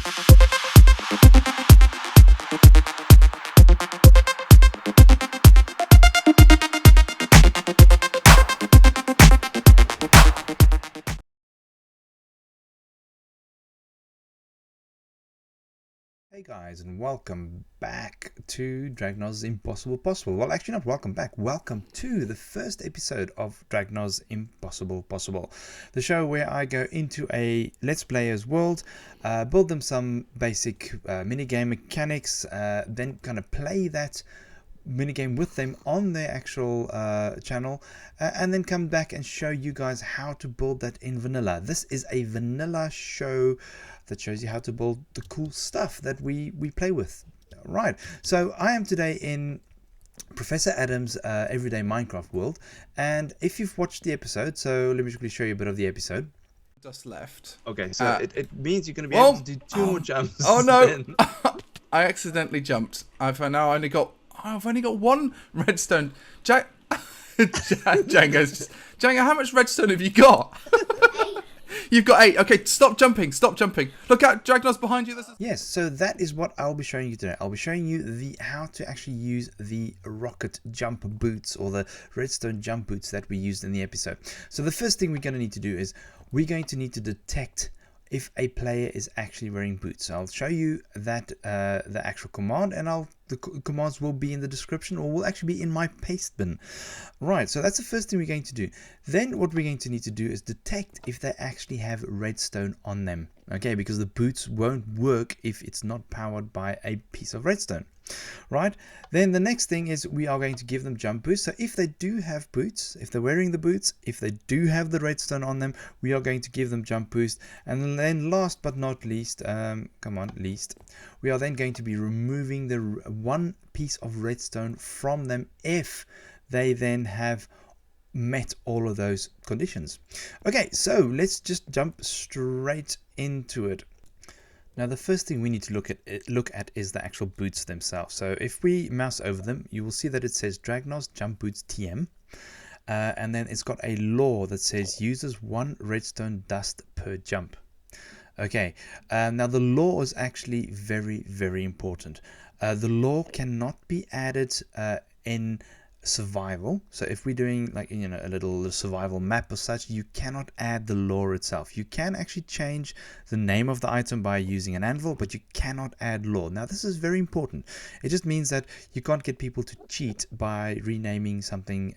Hey guys, and welcome back to Dragnoz's Impossible Possible. Well, actually not welcome back, welcome to the first episode of Dragnoz's Impossible Possible, the show where I go into a Let's Players world, build them some basic minigame mechanics, then kind of play that minigame with them on their actual channel, and then come back and show you guys how to build that in vanilla. This is a vanilla show that shows you how to build the cool stuff that we play with. Right, so I am today in Professor Adam's everyday Minecraft world, and if you've watched the episode, so let me quickly show you a bit of the episode. Just left. Okay, so it means you're going to be able to do two more jumps. Oh no! I accidentally jumped. I've only got one redstone. Django, how much redstone have you got? You've got 8. Okay, stop jumping. Stop jumping. Look out, Dragnoz behind you. Yes, so that is what I'll be showing you today. I'll be showing you how to actually use the rocket jump boots, or the redstone jump boots that we used in the episode. So the first thing we're going to need to do is we're going to need to detect if a player is actually wearing boots. So I'll show you that the actual command, and the commands will be in the description, or will actually be in my paste bin. Right, so that's the first thing we're going to do. Then what we're going to need to do is detect if they actually have redstone on them. Okay, because the boots won't work if it's not powered by a piece of redstone. Right, then the next thing is we are going to give them jump boosts. So if they do have boots, if they're wearing the boots, if they do have the redstone on them, we are going to give them jump boost. And then last but not least, we are then going to be removing the one piece of redstone from them if they then have met all of those conditions. Okay, so let's just jump straight into it. Now the first thing we need to look at is the actual boots themselves. So if we mouse over them, you will see that it says Dragnoz jump boots TM, and then it's got a law that says uses 1 redstone dust per jump. Okay, now the law is actually very, very important. The law cannot be added in survival. So if we're doing like a little survival map or such, you cannot add the lore itself. You can actually change the name of the item by using an anvil, but you cannot add lore. Now this is very important. It just means that you can't get people to cheat by renaming something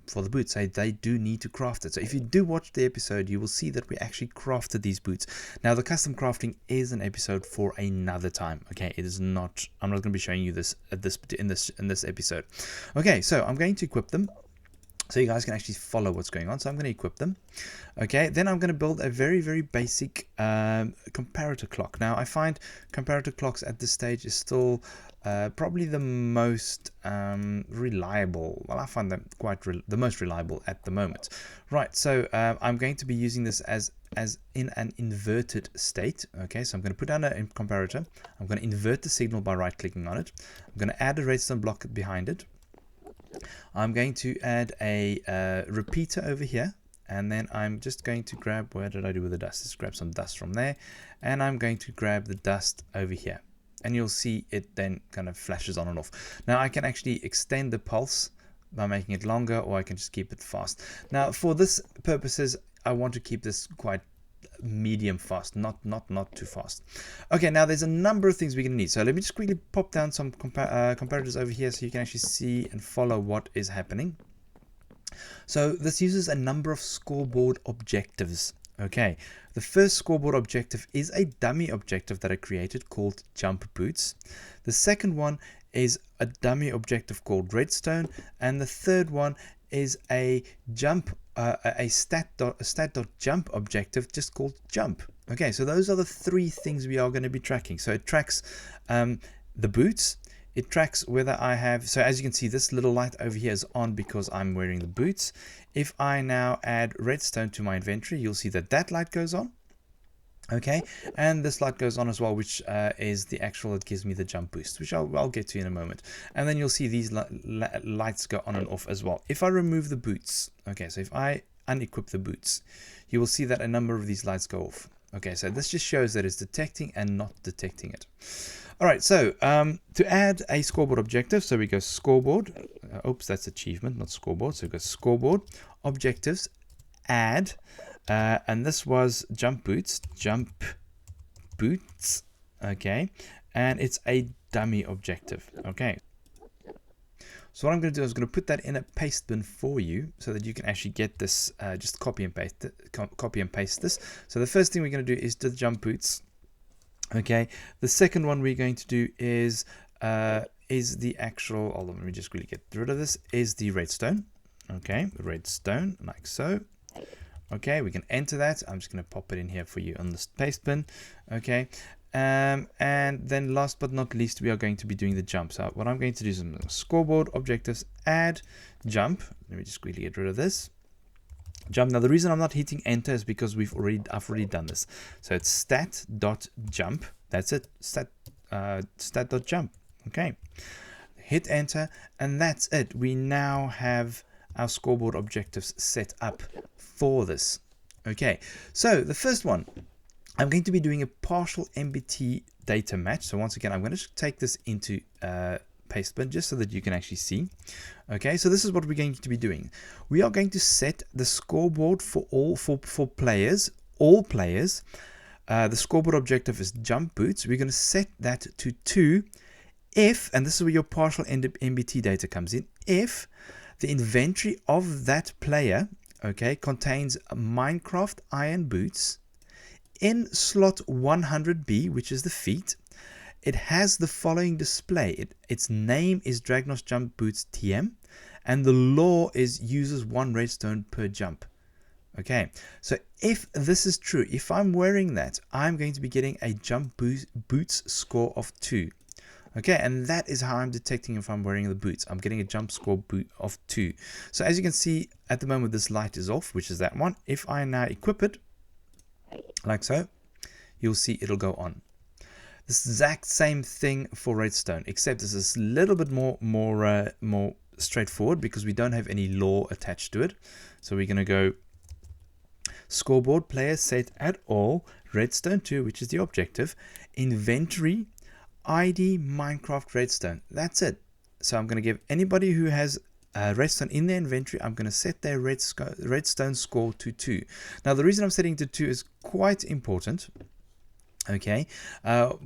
for the boots. So they do need to craft it. So if you do watch the episode, you will see that we actually crafted these boots. Now the custom crafting is an episode for another time. Okay, it is not. I'm not going to be showing you this in this episode. Okay, so I'm going to equip them so you guys can actually follow what's going on. So I'm going to equip them. Okay, then I'm going to build a very, very basic comparator clock. Now I find comparator clocks at this stage is still probably the most reliable. Well, I find them quite the most reliable at the moment. Right, so I'm going to be using this as in an inverted state. Okay, so I'm going to put down a comparator. I'm going to invert the signal by right clicking on it. I'm going to add a redstone block behind it. I'm going to add a repeater over here, and then I'm just going to grab, where did I do with the dust? Let's grab some dust from there, and I'm going to grab the dust over here, and you'll see it then kind of flashes on and off. Now I can actually extend the pulse by making it longer, or I can just keep it fast. Now for this purposes, I want to keep this quite medium fast, not too fast. Okay, now there's a number of things we're going to need. So let me just quickly pop down some comparators over here so you can actually see and follow what is happening. So this uses a number of scoreboard objectives. Okay, the first scoreboard objective is a dummy objective that I created called jump boots. The second one is a dummy objective called redstone, and the third one is a stat.jump objective just called jump. Okay, so those are the 3 things we are going to be tracking. So it tracks the boots, it tracks whether I have, so as you can see, this little light over here is on because I'm wearing the boots. If I now add redstone to my inventory, you'll see that that light goes on. Okay, and this light goes on as well, which is the actual that gives me the jump boost, which I'll get to in a moment. And then you'll see these lights go on and off as well. If I remove the boots, okay, so if I unequip the boots, you will see that a number of these lights go off. Okay, so this just shows that it's detecting and not detecting it. All right, so to add a scoreboard objective, so we go scoreboard. Oops, that's achievement, not scoreboard. So we go scoreboard, objectives, add, and this was jump boots, okay, and it's a dummy objective, okay. So what I'm going to do is I'm going to put that in a paste bin for you so that you can actually get this, just copy and paste this. So the first thing we're going to do is the jump boots. Okay, the second one we're going to do is the actual, hold on, let me just really get rid of this, is the redstone. Okay, redstone, like so. Okay, we can enter that. I'm just going to pop it in here for you on this paste bin. Okay, and then last but not least, we are going to be doing the jump. So what I'm going to do is scoreboard, objectives, add, jump. Let me just quickly get rid of this. Jump. Now the reason I'm not hitting enter is because I've already done this. So it's stat.jump. That's it. Stat.jump. Okay. Hit enter, and that's it. We now have our scoreboard objectives set up for this. Okay. So the first one, I'm going to be doing a partial MBT data match. So once again, I'm going to take this into Pastebin just so that you can actually see. Okay, so this is what we're going to be doing. We are going to set the scoreboard for players, all players. The scoreboard objective is jump boots. We're going to set that to 2 if, and this is where your partial MBT data comes in, if the inventory of that player, okay, contains Minecraft iron boots in slot 100B, which is the feet. It has the following display. Its name is Dragnoz Jump Boots TM, and the law is uses 1 redstone per jump. Okay, so if this is true, if I'm wearing that, I'm going to be getting a jump boots score of 2. Okay, and that is how I'm detecting if I'm wearing the boots. I'm getting a jump score boot of 2. So as you can see, at the moment this light is off, which is that one. If I now equip it, like so, you'll see it'll go on. The exact same thing for redstone, except this is a little bit more straightforward because we don't have any law attached to it. So we're going to go scoreboard player set at all, redstone 2, which is the objective, inventory, ID Minecraft redstone. That's it. So I'm going to give anybody who has redstone in their inventory, I'm going to set their redstone score to 2. Now the reason I'm setting to 2 is quite important. Okay,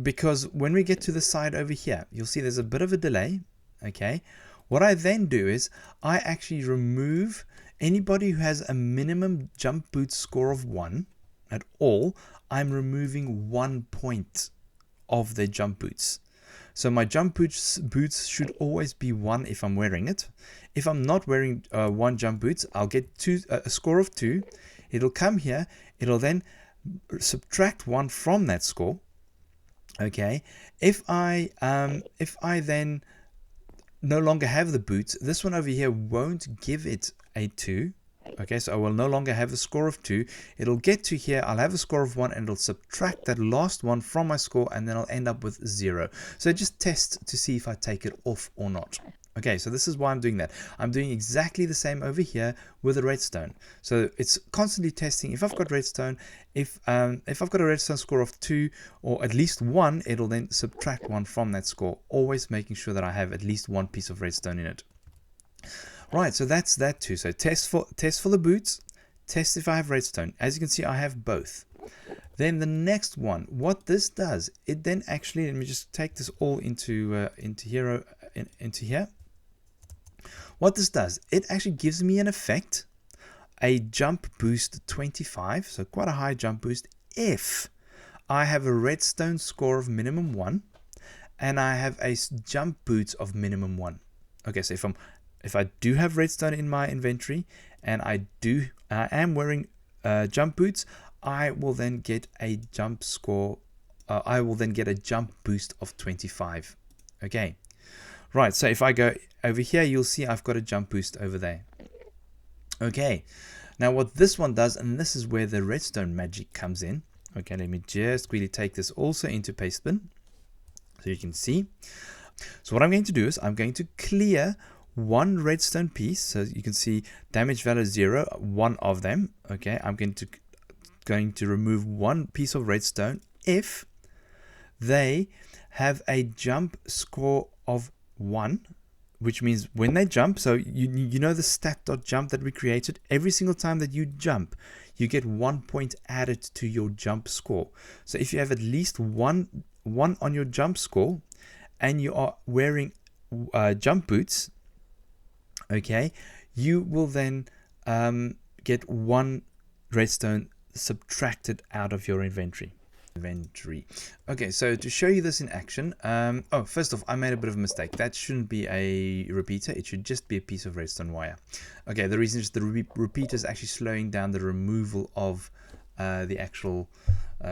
because when we get to the side over here, you'll see there's a bit of a delay. Okay, what I then do is I actually remove anybody who has a minimum jump boot score of 1 at all. I'm removing 1 point of their jump boots. So my jump boots should always be 1 if I'm wearing it. If I'm not wearing 1 jump boots, I'll get a score of 2. It'll come here. It'll then subtract 1 from that score. Okay, if I then no longer have the boots, this one over here won't give it a 2. Okay, so I will no longer have a score of 2. It'll get to here, I'll have a score of 1, and it'll subtract that last one from my score, and then I'll end up with 0. So just test to see if I take it off or not. Okay, so this is why I'm doing that. I'm doing exactly the same over here with a redstone. So it's constantly testing. If I've got redstone, if I've got a redstone score of 2 or at least 1, it'll then subtract 1 from that score, always making sure that I have at least 1 piece of redstone in it. Right, so that's that too. So test for the boots, test if I have redstone. As you can see, I have both. Then the next one, what this does, it then actually, let me just take this all into here. What this does, it actually gives me an effect, a jump boost 25, so quite a high jump boost if I have a redstone score of minimum 1 and I have a jump boots of minimum 1. Okay, so if I do have redstone in my inventory and I am wearing jump boots, I will then get a jump score. I will then get a jump boost of 25. Okay, right. So if I go over here, you'll see I've got a jump boost over there. Okay, now what this one does, and this is where the redstone magic comes in. Okay, let me just quickly take this also into Pastebin so you can see. So what I'm going to do is I'm going to clear 1 redstone piece, so you can see damage value 0, 1 of them. Okay, I'm going to going to remove one piece of redstone if they have a jump score of 1, which means when they jump, so you know the stat.jump that we created, every single time that you jump, you get 1 point added to your jump score. So if you have at least one on your jump score and you are wearing jump boots, okay, you will then get 1 redstone subtracted out of your inventory. Okay, so to show you this in action, oh, first off, I made a bit of a mistake. That shouldn't be a repeater. It should just be a piece of redstone wire. Okay, the reason is the repeater is actually slowing down the removal of the actual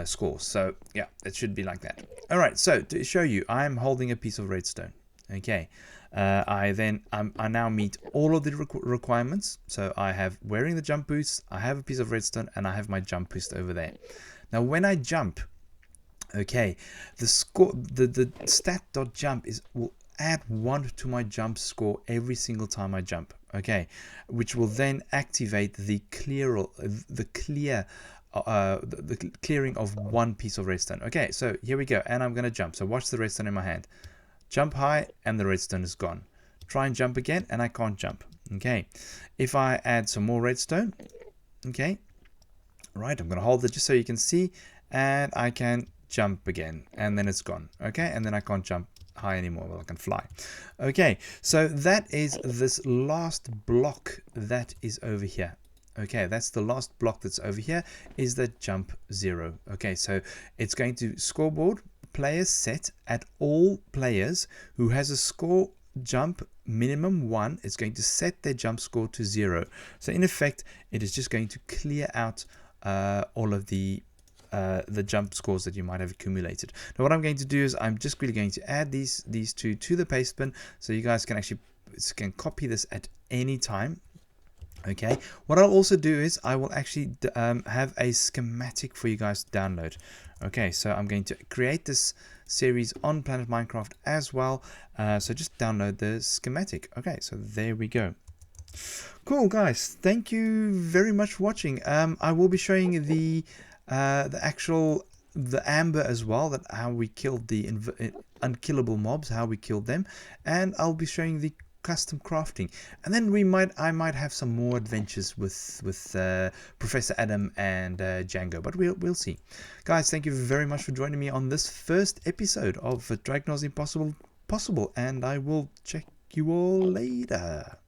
score. So yeah, it should be like that. All right, so to show you, I'm holding a piece of redstone. Okay, I now meet all of the requirements. So I have wearing the jump boots, I have a piece of redstone, and I have my jump boost over there. Now when I jump, okay, the score, the stat.jump will add 1 to my jump score every single time I jump. Okay, which will then activate the clearing of 1 piece of redstone. Okay, so here we go, and I'm gonna jump. So watch the redstone in my hand. Jump high, and the redstone is gone. Try and jump again, and I can't jump. Okay, if I add some more redstone, okay, right, I'm gonna hold it just so you can see, and I can jump again, and then it's gone. Okay, and then I can't jump high anymore. Well, I can fly. Okay, so that is this last block that is over here. Okay, that's the last block that's over here, is the jump 0. Okay, so it's going to scoreboard players set at all players who has a score jump minimum 1. It's going to set their jump score to 0. So in effect, it is just going to clear out all of the jump scores that you might have accumulated. Now what I'm going to do is I'm just really going to add these two to the paste bin, so you guys can actually copy this at any time. Okay, what I'll also do is I will actually have a schematic for you guys to download. Okay, so I'm going to create this series on Planet Minecraft as well, so just download the schematic. Okay, so there we go. Cool, guys, thank you very much for watching. I will be showing the amber as well, that how we killed the unkillable mobs, how we killed them, and I'll be showing the custom crafting, and then I might have some more adventures with Professor Adam and Django, but we'll see. Guys, thank you very much for joining me on this first episode of Dragnoz Impossible Possible, and I will check you all later.